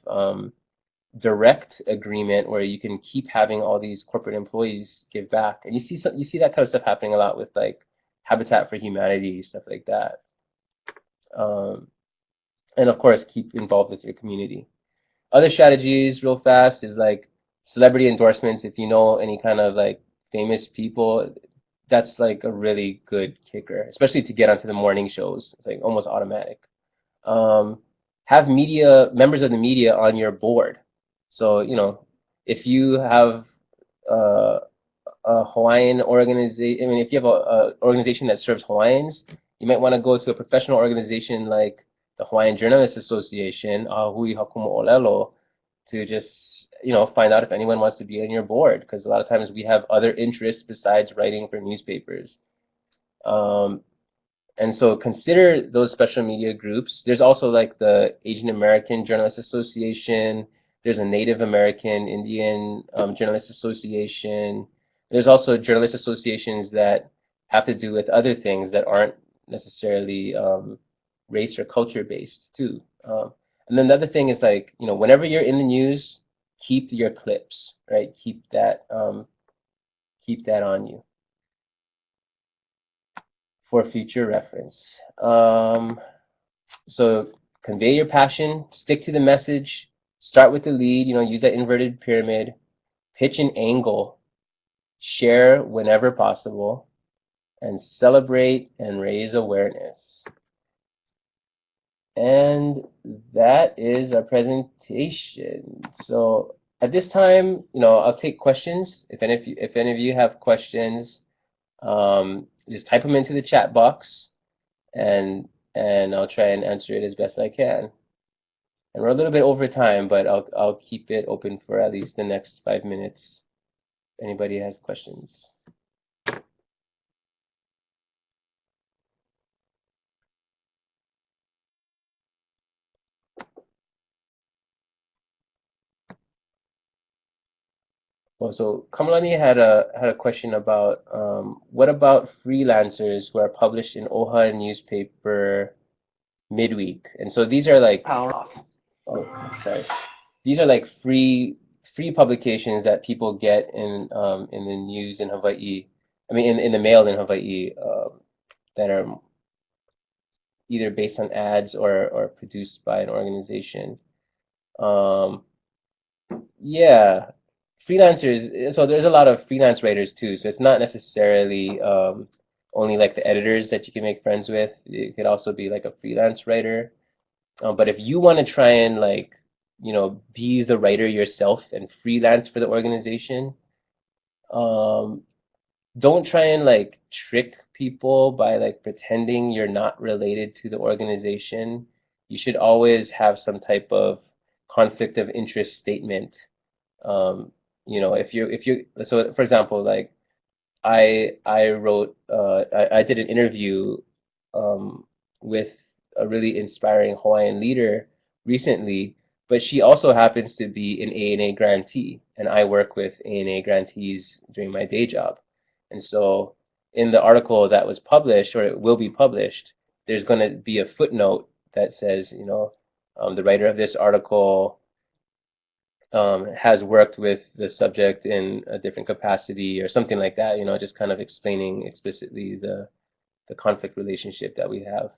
direct agreement where you can keep having all these corporate employees give back. And you see that kind of stuff happening a lot with like Habitat for Humanity, stuff like that. Um, and of course, keep involved with your community. Other strategies, real fast, is like celebrity endorsements. If you know any kind of like famous people, that's like a really good kicker, especially to get onto the morning shows. It's like almost automatic. Um, have members of the media on your board. So, if you have uh, a Hawaiian organization, I mean, if you have a organization that serves Hawaiians, you might want to go to a professional organization like the Hawaiian Journalists Association, Hui Hakumo Olelo, to just, find out if anyone wants to be on your board. Because a lot of times we have other interests besides writing for newspapers. Um, and so consider those special media groups. There's also like the Asian American Journalists Association. There's a Native American Indian Journalists Association. There's also journalist associations that have to do with other things that aren't necessarily race or culture based too. And then the other thing is like, whenever you're in the news, keep your clips, right? Keep that on you for future reference. So convey your passion, stick to the message, start with the lead, use that inverted pyramid, pitch an angle, share whenever possible, and celebrate and raise awareness. And that is our presentation. So at this time, I'll take questions. If any of you have questions, just type them into the chat box, and I'll try and answer it as best I can. And we're a little bit over time, but I'll keep it open for at least the next 5 minutes. If anybody has questions. Oh, so Kamalani had a question about what about freelancers who are published in OHA newspaper midweek? And so these are like, oh, sorry, these are like free publications that people get in the news in Hawaii. I mean, in the mail in Hawaii, that are either based on ads or produced by an organization. Um, yeah, freelancers. So there's a lot of freelance writers too. So it's not necessarily only like the editors that you can make friends with. It could also be like a freelance writer. But if you want to try and like, be the writer yourself and freelance for the organization, um, don't try and like trick people by like pretending you're not related to the organization. You should always have some type of conflict of interest statement. If you so for example, like I did an interview um, with a really inspiring Hawaiian leader recently, but she also happens to be an ANA grantee, and I work with ANA grantees during my day job. And so in the article that was published, or it will be published, there's going to be a footnote that says, the writer of this article has worked with the subject in a different capacity or something like that, just kind of explaining explicitly the conflict relationship that we have.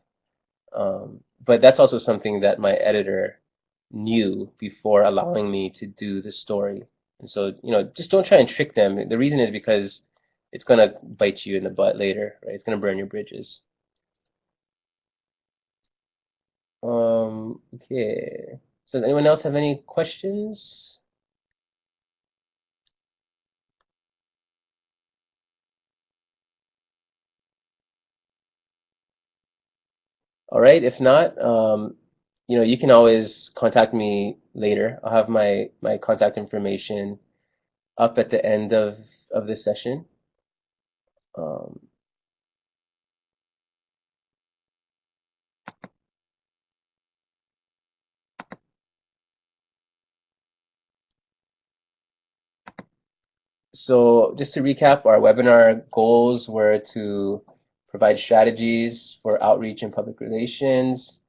But that's also something that my editor knew before allowing me to do the story. And so, just don't try and trick them. The reason is because it's going to bite you in the butt later, right? It's going to burn your bridges. Okay. So does anyone else have any questions? All right. If not, you can always contact me later. I'll have my contact information up at the end of this session. Um, so just to recap, our webinar goals were to provide strategies for outreach and public relations,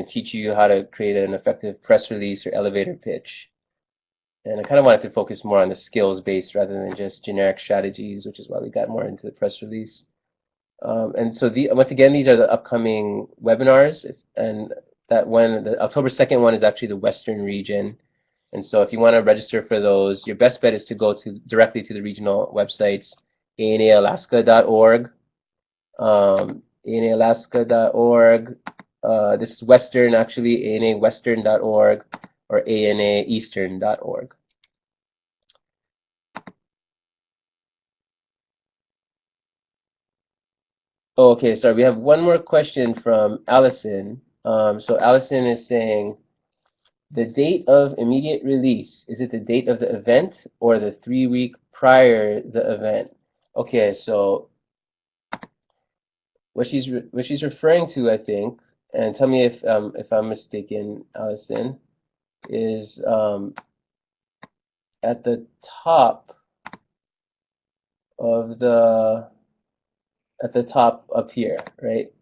teach you how to create an effective press release or elevator pitch. And I kind of wanted to focus more on the skills based rather than just generic strategies, which is why we got more into the press release. And so once again, these are the upcoming webinars, and that one, the October 2nd one is actually the Western region. And so if you want to register for those, your best bet is to go directly to the regional websites, anaalaska.org, anaalaska.org. This is Western, actually, anawestern.org or anaeastern.org. Oh, okay, sorry. We have one more question from Allison. So Allison is saying, the date of immediate release, is it the date of the event or the 3 week prior the event? Okay, so what she's referring to, I think, and tell me if I'm mistaken, Allison, is at the top of the at the top up here, right?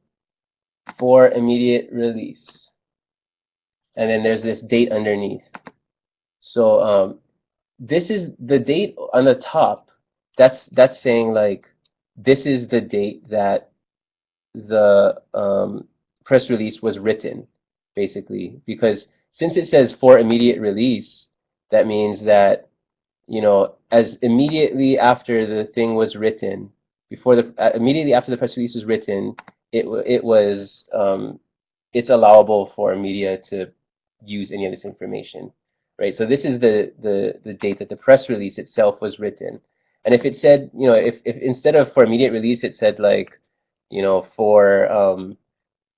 For immediate release. And then there's this date underneath. So this is the date on the top. That's saying like this is the date that the press release was written, basically. Because since it says for immediate release, that means that as immediately after the thing was written, immediately after the press release was written, it's allowable for media to use any of this information, right? So this is the date that the press release itself was written. And if it said, if instead of for immediate release, it said like, for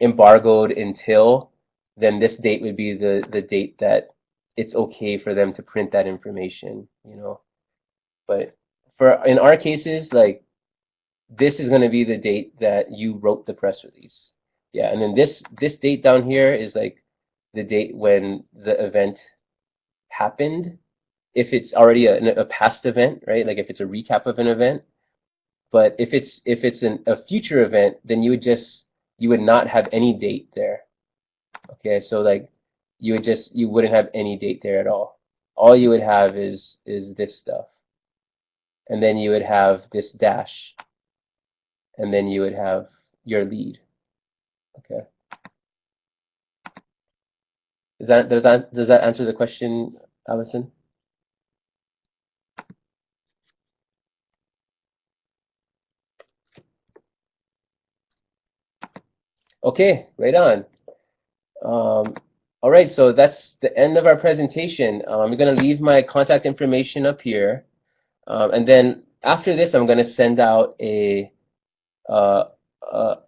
embargoed until, then this date would be the date that it's okay for them to print that information. But for in our cases, like this is going to be the date that you wrote the press release. Yeah, and then this date down here is like the date when the event happened. If it's already a past event, right? Like if it's a recap of an event. But if it's a future event, then you would not have any date there. Okay, so like you wouldn't have any date there at all. All you would have is this stuff, and then you would have this dash, and then you would have your lead. Okay. Does that answer the question, Allison? Okay, right on. Um, all right, so that's the end of our presentation. I'm going to leave my contact information up here, and then after this, I'm going to send out uh,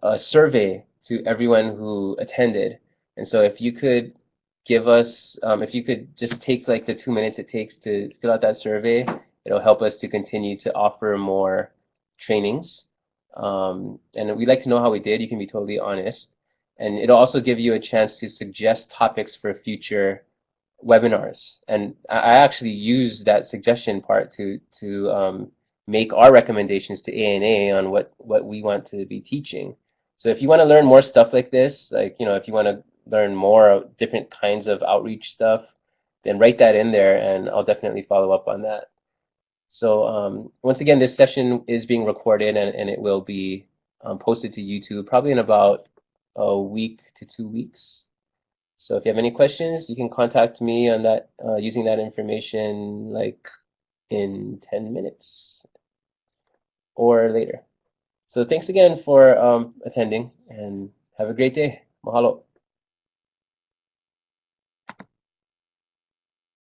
a survey to everyone who attended. And so if you could if you could just take like the 2 minutes it takes to fill out that survey, it'll help us to continue to offer more trainings. And we'd like to know how we did. You can be totally honest. And it'll also give you a chance to suggest topics for future webinars. And I actually use that suggestion part to make our recommendations to ANA on what we want to be teaching. So if you want to learn more stuff like this, like if you want to learn more of different kinds of outreach stuff, then write that in there, and I'll definitely follow up on that. So once again, this session is being recorded, and it will be posted to YouTube probably in about a week to 2 weeks. So if you have any questions, you can contact me on that using that information like in 10 minutes or later. So thanks again for attending, and have a great day. Mahalo.